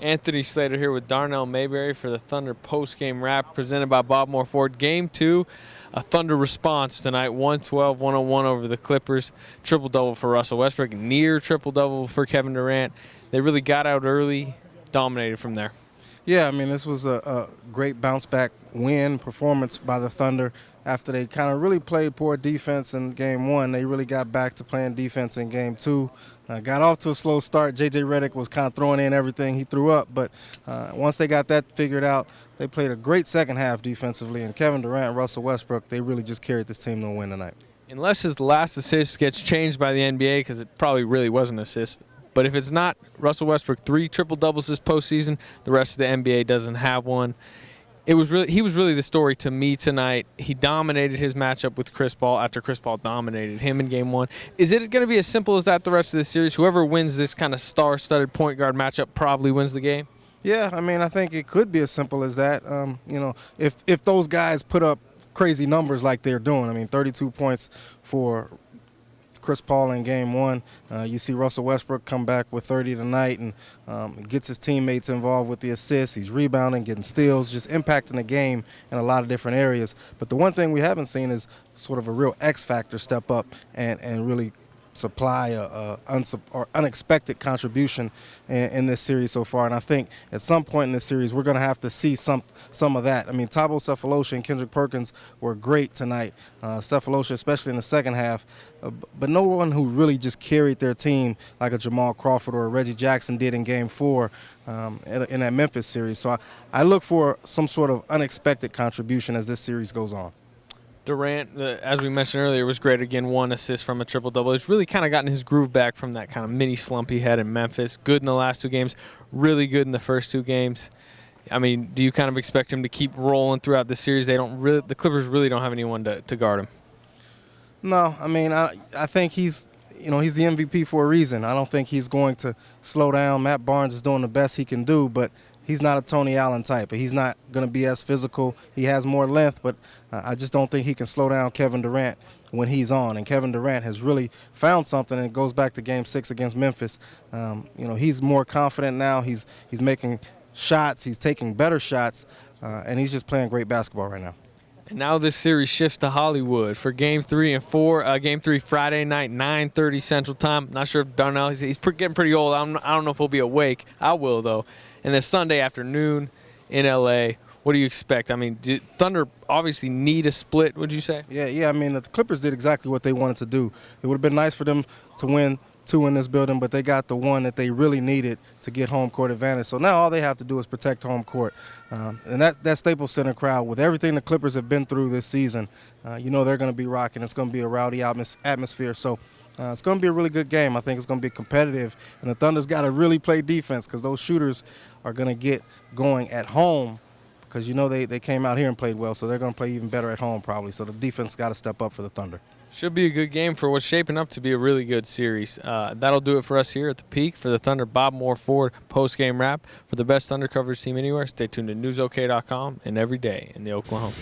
Anthony Slater here with Darnell Mayberry for the Thunder post-game wrap presented by Bob Moore Ford. Game 2, a Thunder response tonight, 112-101 over the Clippers. Triple-double for Russell Westbrook, near triple-double for Kevin Durant. They really got out early, dominated from there. Yeah, I mean, this was a great bounce-back win performance by the Thunder. After they kind of really played poor defense in Game 1, they really got back to playing defense in Game 2. Got off to a slow start. J.J. Redick was kind of throwing in everything he threw up, but once they got that figured out, they played a great second half defensively, and Kevin Durant and Russell Westbrook, they really just carried this team to a win tonight. Unless his last assist gets changed by the NBA, because it probably really was an assist, but if it's not, Russell Westbrook, 3 triple-doubles this postseason, the rest of the NBA doesn't have one. He was really the story to me tonight. He dominated his matchup with Chris Paul after Chris Paul dominated him in Game 1. Is it going to be as simple as that the rest of the series? Whoever wins this kind of star-studded point guard matchup probably wins the game? Yeah, I mean, I think it could be as simple as that. You know, if those guys put up crazy numbers like they're doing, I mean, 32 points for Chris Paul in Game 1. You see Russell Westbrook come back with 30 tonight and gets his teammates involved with the assists. He's rebounding, getting steals, just impacting the game in a lot of different areas. But the one thing we haven't seen is sort of a real X factor step up and really supply a unexpected contribution in this series so far. And I think at some point in this series we're going to have to see some of that. I mean, Thabo Sefolosha and Kendrick Perkins were great tonight. Sefolosha, especially in the second half, but no one who really just carried their team like a Jamal Crawford or a Reggie Jackson did in Game 4 in that Memphis series. So I look for some sort of unexpected contribution as this series goes on. Durant, as we mentioned earlier, was great again. 1 assist from a triple-double. He's really kind of gotten his groove back from that kind of mini slump he had in Memphis. Good in the last 2 games, really good in the first 2 games. I mean, do you kind of expect him to keep rolling throughout the series? The Clippers really don't have anyone to guard him. No, I mean, I think he's the MVP for a reason. I don't think he's going to slow down. Matt Barnes is doing the best he can do, but he's not a Tony Allen type. He's not going to be as physical. He has more length, but I just don't think he can slow down Kevin Durant when he's on. And Kevin Durant has really found something, and it goes back to Game 6 against Memphis. He's more confident now. He's making shots. He's taking better shots, and he's just playing great basketball right now. And now this series shifts to Hollywood for Game 3 and 4. Game 3 Friday night, 9:30 Central Time. Not sure if Darnell, he's getting pretty old. I don't know if he'll be awake. I will, though. And then Sunday afternoon in L.A., what do you expect? I mean, Thunder obviously need a split, would you say? Yeah. I mean, the Clippers did exactly what they wanted to do. It would have been nice for them to win 2 in this building, but they got the 1 that they really needed to get home court advantage. So now all they have to do is protect home court. And that Staples Center crowd, with everything the Clippers have been through this season, they're going to be rocking. It's going to be a rowdy atmosphere. So it's going to be a really good game. I think it's going to be competitive. And the Thunder's got to really play defense because those shooters are going to get going at home because, they came out here and played well, so they're going to play even better at home probably. So the defense got to step up for the Thunder. Should be a good game for what's shaping up to be a really good series. That'll do it for us here at the Peak. For the Thunder, Bob Moore Ford post-game wrap. For the best Thunder coverage team anywhere, stay tuned to newsok.com and every day in the Oklahoma.